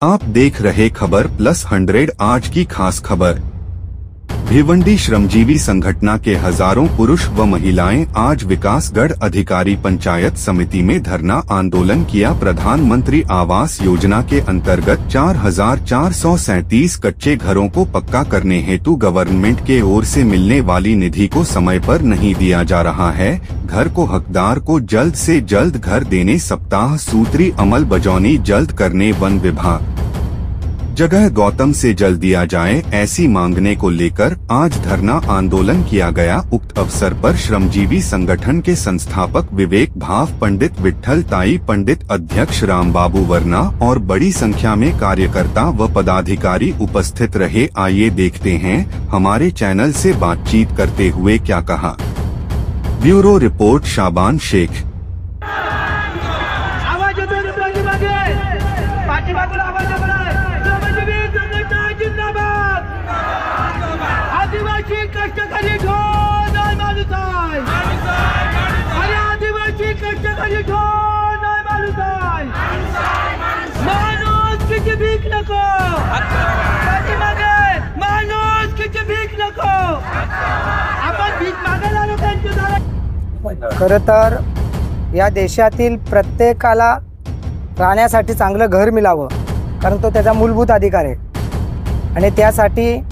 आप देख रहे खबर प्लस 100। आज की खास खबर, भिवंडी श्रमजीवी संगठन के हजारों पुरुष व महिलाएं आज विकासगढ़ अधिकारी पंचायत समिति में धरना आंदोलन किया। प्रधानमंत्री आवास योजना के अंतर्गत 4,437 कच्चे घरों को पक्का करने हेतु गवर्नमेंट के ओर से मिलने वाली निधि को समय पर नहीं दिया जा रहा है। घर को हकदार को जल्द से जल्द घर देने सप्ताह सूत्री अमल बजौनी जल्द करने वन विभाग जगह गौतम से जल्द दिया जाए, ऐसी मांगने को लेकर आज धरना आंदोलन किया गया। उक्त अवसर पर श्रमजीवी संगठन के संस्थापक विवेक भाव, पंडित विट्ठल ताई, पंडित अध्यक्ष रामबाबू वर्मा और बड़ी संख्या में कार्यकर्ता व पदाधिकारी उपस्थित रहे। आइए देखते हैं हमारे चैनल से बातचीत करते हुए क्या कहा। ब्यूरो रिपोर्ट शाबान शेख। आदिवासी कष्टकरी ढोल नाही माणूस आहे, अरे आदिवासी कष्टकरी ढोल नाही माणूस आहे, माणूस किती भीक नको, पाठीमागे माणूस किती भीक नको, आपण भीक मागायला आलो त्यांच्या। खरं तर या देशातील प्रत्येकाला राहण्यासाठी चांगलं घर मिळावं, कारण तो त्याचा मूलभूत अधिकार आहे। आणि त्यासाठी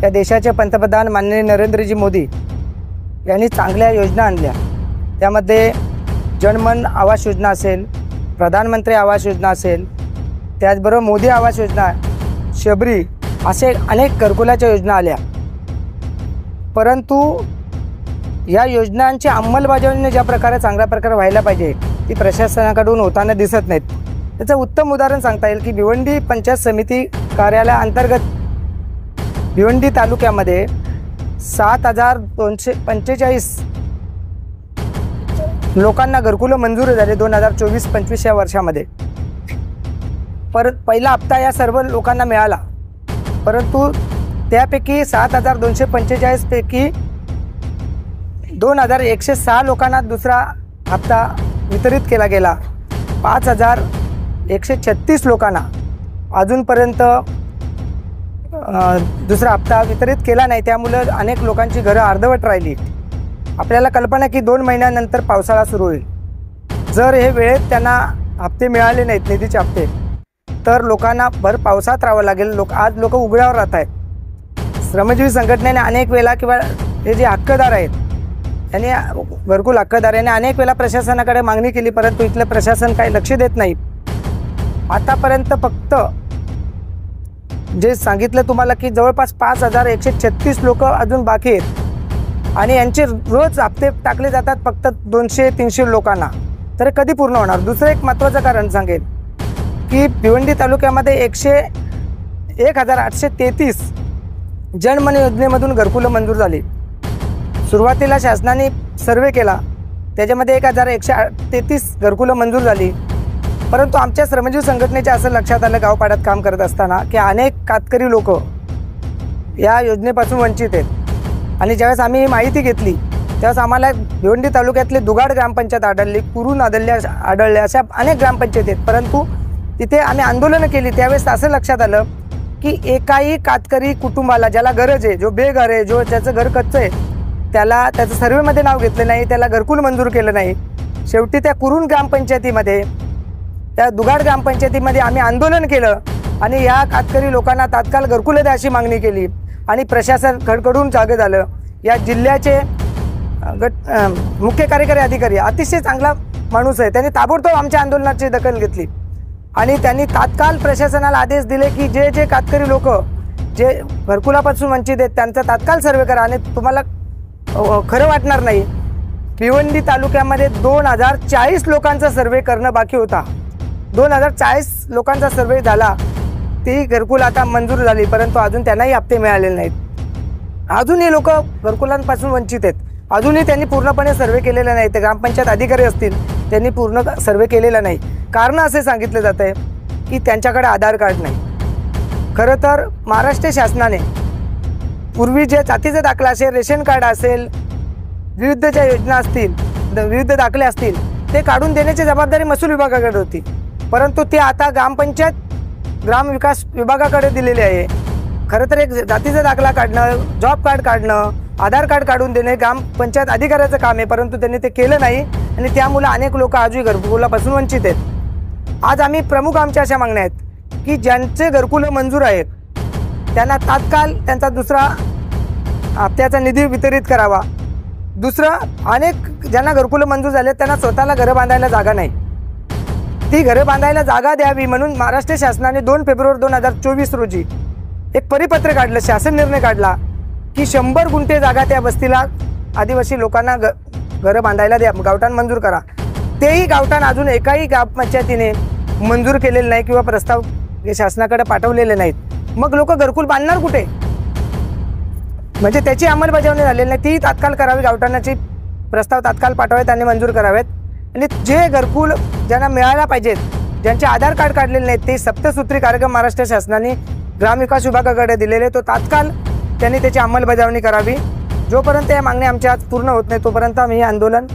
या देशाचे पंतप्रधान माननीय नरेंद्रजी मोदी यांनी चांगल्या योजना आणल्या। त्यामध्ये जनमन आवास योजना असेल, प्रधानमंत्री आवास योजना असेल, त्याचबरोबर मोदी आवास योजना, शबरी असे अनेक घरकुलाच्या योजना आल्या। परंतु या योजनांची अंमलबजावणी ज्या प्रकारे चांगल्या प्रकारे व्हायला पाहिजे ती प्रशासनाकडून होताना दिसत नाहीत। त्याचं उत्तम उदाहरण सांगता येईल की भिवंडी पंचायत समिती कार्यालयाअंतर्गत भिवंडी तालुक्यामध्ये 7,245 लोकांना घरकुलं मंजूर झाले 2024-25 या वर्षामध्ये। परत पहिला हप्ता या सर्व लोकांना मिळाला, परंतु त्यापैकी 7,245 पैकी 2,106 लोकांना दुसरा हप्ता वितरित केला गेला। 5,136 लोकांना अजूनपर्यंत दुसरा हप्ता वितरित केला नाही। त्यामुळे अनेक लोकांची घरं अर्धवट राहिली। आपल्याला कल्पना की 2 महिन्यानंतर पावसाळा सुरू होईल। जर हे वेळेत त्यांना हप्ते मिळाले नाहीत, निधीचे हप्ते, तर लोकांना भर पावसात राहावं लागेल। आज लोक उघड्यावर राहत आहेत। श्रमजीवी संघटनेने अनेक वेळा किंवा हे जे हक्कदार आहेत त्यांनी घरकुल हक्कदार यांनी अनेक वेळा प्रशासनाकडे मागणी केली, परंतु इथलं प्रशासन काही लक्ष देत नाही। आतापर्यंत फक्त जे सांगितलं तुम्हाला की जवळपास 5,136 लोक अजून बाकी आहेत आणि यांचे रोज हप्ते टाकले जातात फक्त 200-300 लोकांना। तर कधी पूर्ण होणार? दुसरं एक महत्त्वाचं कारण सांगेल की भिवंडी तालुक्यामध्ये 1,833 जनमन योजनेमधून घरकुलं मंजूर झाली। सुरुवातीला शासनाने सर्वे केला, त्याच्यामध्ये 1,133 घरकुलं मंजूर झाली। परंतु आमच्या श्रमजीवी संघटनेच्या असं लक्षात आलं गावपाड्यात काम करत असताना की अनेक कातकरी लोक या योजनेपासून वंचित आहेत। आणि ज्यावेळेस आम्ही ही माहिती घेतली त्यावेळेस आम्हाला भिवंडी तालुक्यातले दुगाड ग्रामपंचायत आढळली, कुरून आढळले, अशा अनेक ग्रामपंचायत आहेत। परंतु तिथे आम्ही आंदोलनं केली त्यावेळेस असं लक्षात आलं की एकाही कातकरी कुटुंबाला ज्याला गरज आहे, जो बेघर आहे, जो ज्याचं घर कच्चं आहे, त्याला त्याचं सर्वेमध्ये नाव घेतलं नाही, त्याला घरकुल मंजूर केलं नाही। शेवटी त्या कुरून ग्रामपंचायतीमध्ये, त्या दुगाड ग्रामपंचायतीमध्ये आम्ही आंदोलन केलं आणि या कातकरी लोकांना तात्काळ घरकुलं द्या अशी मागणी केली आणि प्रशासन खडखडून जागे झालं। या जिल्ह्याचे मुख्य कार्यकारी अधिकारी अतिशय चांगला माणूस आहे, त्यांनी ताबडतोब आमच्या आंदोलनाची दखल घेतली आणि त्यांनी तात्काळ प्रशासनाला आदेश दिले की जे जे कातकरी लोक जे घरकुलापासून वंचित आहेत त्यांचा तात्काळ सर्वे करा। आणि तुम्हाला खरं वाटणार नाही, भिवंडी तालुक्यामध्ये 2,040 लोकांचा सर्वे करणं बाकी होता। 2,040 लोकांचा सर्वे झाला, ती घरकुल आता मंजूर झाली, परंतु अजून त्यांनाही हप्ते मिळालेले नाहीत। अजूनही लोक घरकुलांपासून वंचित आहेत, अजूनही त्यांनी पूर्णपणे सर्वे केलेला नाही। ते ग्रामपंचायत अधिकारी असतील त्यांनी पूर्ण सर्वे केलेला नाही। कारण असे सांगितले जात आहे की त्यांच्याकडे आधार कार्ड नाही। खरं तर महाराष्ट्र शासनाने पूर्वी जे जातीचा दाखला असेल, रेशन कार्ड असेल, विविध ज्या योजना असतील, विविध दाखले असतील, ते काढून देण्याची जबाबदारी महसूल विभागाकडे होती। परंतु ते आता ग्रामपंचायत ग्रामविकास विभागाकडे दिलेली आहे. खरं तर एक जातीचा दाखला काढणं, जॉब कार्ड काढणं, आधार कार्ड काढून देणे ग्रामपंचायत अधिकाऱ्याचं काम आहे, परंतु त्यांनी ते केलं नाही आणि त्यामुळे अनेक लोक आजही घरकुलापासून वंचित आहेत. आज आम्ही प्रमुख आमच्या अशा मागण्या आहेत की ज्यांचे घरकुलं मंजूर आहेत त्यांना तात्काळ त्यांचा दुसरा हप्त्याचा निधी वितरित करावा. दुसरं, अनेक ज्यांना घरकुलं मंजूर झाले त्यांना स्वतःला घरं बांधायला जागा नाही, ती घरं बांधायला जागा द्यावी म्हणून महाराष्ट्र शासनाने 2 फेब्रुवारी 2024 रोजी एक परिपत्र काढलं, शासन निर्णय काढला की 100 गुंठे जागा त्या वस्तीला आदिवासी लोकांना घरं बांधायला द्या, गावठाण मंजूर करा. तेही गावठाण अजून एकाही ग्रामपंचायतीने मंजूर केलेलं नाही किंवा प्रस्ताव शासनाकडे पाठवलेले नाहीत. मग लोक घरकुल बांधणार कुठे? म्हणजे त्याची अंमलबजावणी झालेली नाही, ती तात्काळ करावी. गावठाणाची प्रस्ताव तात्काळ पाठवावेत आणि मंजूर करावेत. आणि जे घरकुल ज्यांना मिळायला पाहिजेत, ज्यांचे आधार कार्ड काढलेले नाहीत, ते सप्तसूत्री कार्यक्रम महाराष्ट्र शासनाने ग्रामविकास विभागाकडे दिलेले, तो तात्काळ त्यांनी त्याची अंमलबजावणी करावी. जोपर्यंत या मागण्या आमच्या पूर्ण होत नाही तोपर्यंत आम्ही हे आंदोलन